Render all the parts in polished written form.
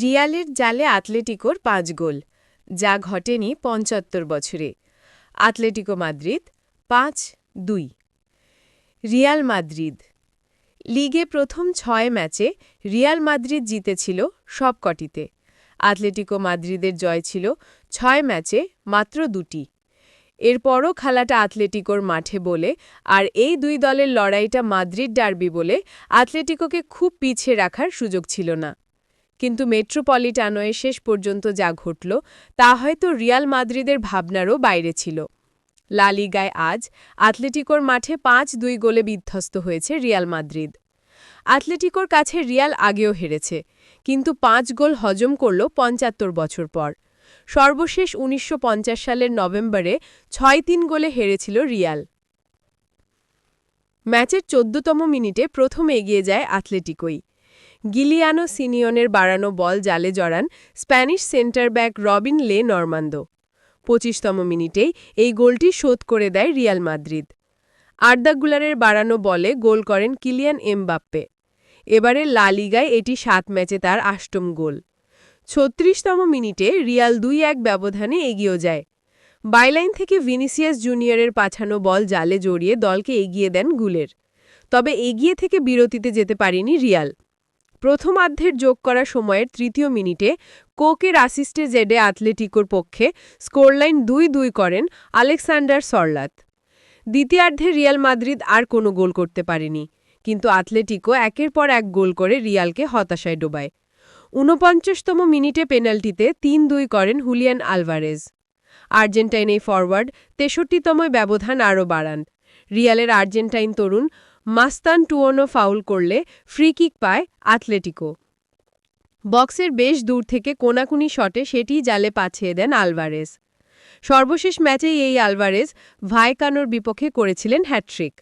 রিয়ালের জালে আতলেটিকোর ৫ গোল, যা ঘটেনি ৭৫ বছরে। Atletico Madrid ৫-২। রিয়াল মাদ্রিদ লিগে প্রথম ৬ ম্যাচে রিয়াল মাদ্রিদ জিতেছিল সবকটিতে। আতলেটিকো মাদ্রিদের জয় ছিল ৬ ম্যাচে মাত্র ২টি। এরপরও খেলাটা আতলেটিকোর মাঠে বলে আর এই দুই দলের লড়াইটা মাদ্রিদ ডার্বি বলে আতলেটিকোকে খুব পিছিয়ে রাখার সুযোগ ছিল না। কিন্তু মেট্রোপলিটানোয় শেষ পর্যন্ত যা ঘটল তা হয়তো রিয়াল মাদ্রিদের ভাবনারও বাইরে ছিল। লা লিগায় আজ আতলেটিকোর মাঠে ৫-২ গোলে বিধ্বস্ত হয়েছে রিয়াল মাদ্রিদ। আতলেটিকোর কাছে রিয়াল আগেও হেরেছে, কিন্তু ৫ গোল হজম করল ৭৫ বছর পর। সর্বশেষ ১৯৫০ সালের নভেম্বরে ৬-৩ গোলে হেরেছিল রিয়াল। ম্যাচের ১৪তম মিনিটে প্রথম এগিয়ে যায় আতলেটিকোই। গিলিয়ানো সিমিওনের বাড়ানো বল জালে জড়ান স্প্যানিশ সেন্টার ব্যাক রবিন লে নরমান্দো। ২৫তম মিনিটেই এই গোলটি শোধ করে দেয় রিয়াল মাদ্রিদ। আর্দা গুলারের বাড়ানো বলে গোল করেন কিলিয়ান এমবাপ্পে। এবারে লা লিগায় এটি ৭ ম্যাচে তার ৮ম গোল। ৩৬তম মিনিটে রিয়াল ২-১ ব্যবধানে এগিয়ে যায়। বাইলাইন থেকে ভিনিসিয়াস জুনিয়রের পাঠানো বল জালে জড়িয়ে দলকে এগিয়ে দেন গুলের। তবে এগিয়ে থেকে বিরতিতে যেতে পারেনি রিয়াল। প্রথমার্ধের যোগ করা সময়ের ৩য় মিনিটে কোকের আসিস্টে জেডে আতলেটিকোর পক্ষে স্কোরলাইন ২-২ করেন আলেকসান্ডার সরলাত। দ্বিতীয়ার্ধে রিয়াল মাদ্রিদ আর কোনো গোল করতে পারেনি, কিন্তু আতলেটিকো একের পর এক গোল করে রিয়ালকে হতাশায় ডোবায়। ৪৯তম মিনিটে পেনাল্টিতে ৩-২ করেন হুলিয়ান আলভারেজ। আর্জেন্টাইন এই ফরওয়ার্ড ৬৩তম ব্যবধান আরও বাড়ান। রিয়ালের আর্জেন্টাইন তরুণ মাস্তান টুয়োনো ফাউল করলে ফ্রি কিক পায় আতলেটিকো। বক্সের বেশ দূর থেকে কোনাকুনি শটে সেটিই জালে পাঠিয়ে দেন আলভারেজ। সর্বশেষ ম্যাচেই এই আলভারেজ ভাইকানোর বিপক্ষে করেছিলেন হ্যাটট্রিক।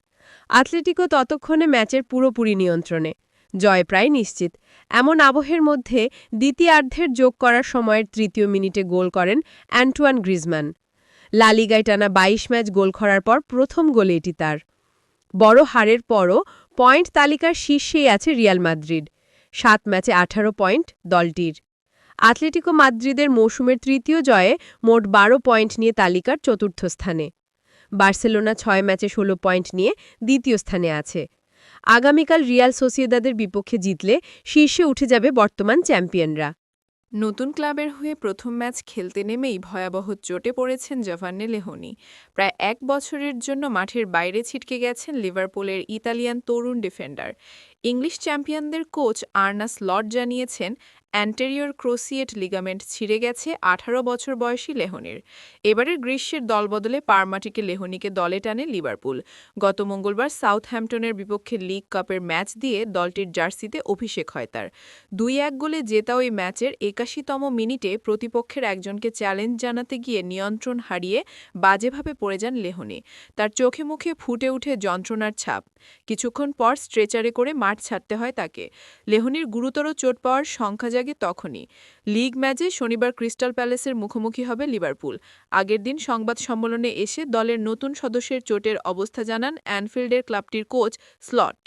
আতলেটিকো ততক্ষণে ম্যাচের পুরোপুরি নিয়ন্ত্রণে, জয় প্রায় নিশ্চিত। এমন আবহের মধ্যে দ্বিতীয়ার্ধের যোগ করার সময়ের ৩য় মিনিটে গোল করেন অ্যান্টোয়ান গ্রিজমান। লা লিগায় টানা ২২ ম্যাচ গোল করার পর প্রথম গোল এটি তার। বড় হারের পরও পয়েন্ট তালিকার শীর্ষেই আছে রিয়াল মাদ্রিদ। ৭ ম্যাচে ১৮ পয়েন্ট দলটির। আতলেটিকো মাদ্রিদের মৌসুমের ৩য় জয়ে মোট ১২ পয়েন্ট নিয়ে তালিকার ৪র্থ স্থানে। বার্সেলোনা ৬ ম্যাচে ১৬ পয়েন্ট নিয়ে ২য় স্থানে আছে। আগামীকাল রিয়াল সোসিয়েদাদের বিপক্ষে জিতলে শীর্ষে উঠে যাবে বর্তমান চ্যাম্পিয়নরা। নতুন ক্লাবের হয়ে প্রথম ম্যাচ খেলতে নেমেই ভয়াবহ চোটে পড়েছেন জভান্নি লেহনি। প্রায় ১ বছরের জন্য মাঠের বাইরে ছিটকে গেছেন লিভারপুলের ইতালিয়ান তরুণ ডিফেন্ডার। ইংলিশ চ্যাম্পিয়নদের কোচ আর্নে স্লট জানিয়েছেন অ্যান্টেরিয়র ক্রোসিয়েট লিগামেন্ট ছিঁড়ে গেছে ১৮ বছর বয়সী লেহনির। এবারের গ্রীষ্মের দলবদলে পারমাটিকে লেহনিকে দলে টানে লিভারপুল। গত মঙ্গলবার সাউথহ্যাম্পটনের বিপক্ষে লিগ কাপের ম্যাচ দিয়ে দলটির জার্সিতে অভিষেক হয় তার। ২-১ গোলে জেতা ওই ম্যাচের ৮১তম মিনিটে প্রতিপক্ষের একজনকে চ্যালেঞ্জ জানাতে গিয়ে নিয়ন্ত্রণ হারিয়ে বাজেভাবে পড়ে যান লেহনি। তার চোখে মুখে ফুটে উঠে যন্ত্রণার ছাপ। কিছুক্ষণ পর স্ট্রেচারে করে মাঠ ছাড়তে হয় তাকে। লেহনির গুরুতর চোট পাওয়ার সংখ্যা জাগে তখনই। লিগ ম্যাচে শনিবার ক্রিস্টাল প্যালেসের মুখোমুখি হবে লিভারপুল। আগের দিন সংবাদ সম্মেলনে এসে দলের নতুন সদস্যের চোটের অবস্থা জানান অ্যানফিল্ডের ক্লাবটির কোচ স্লট।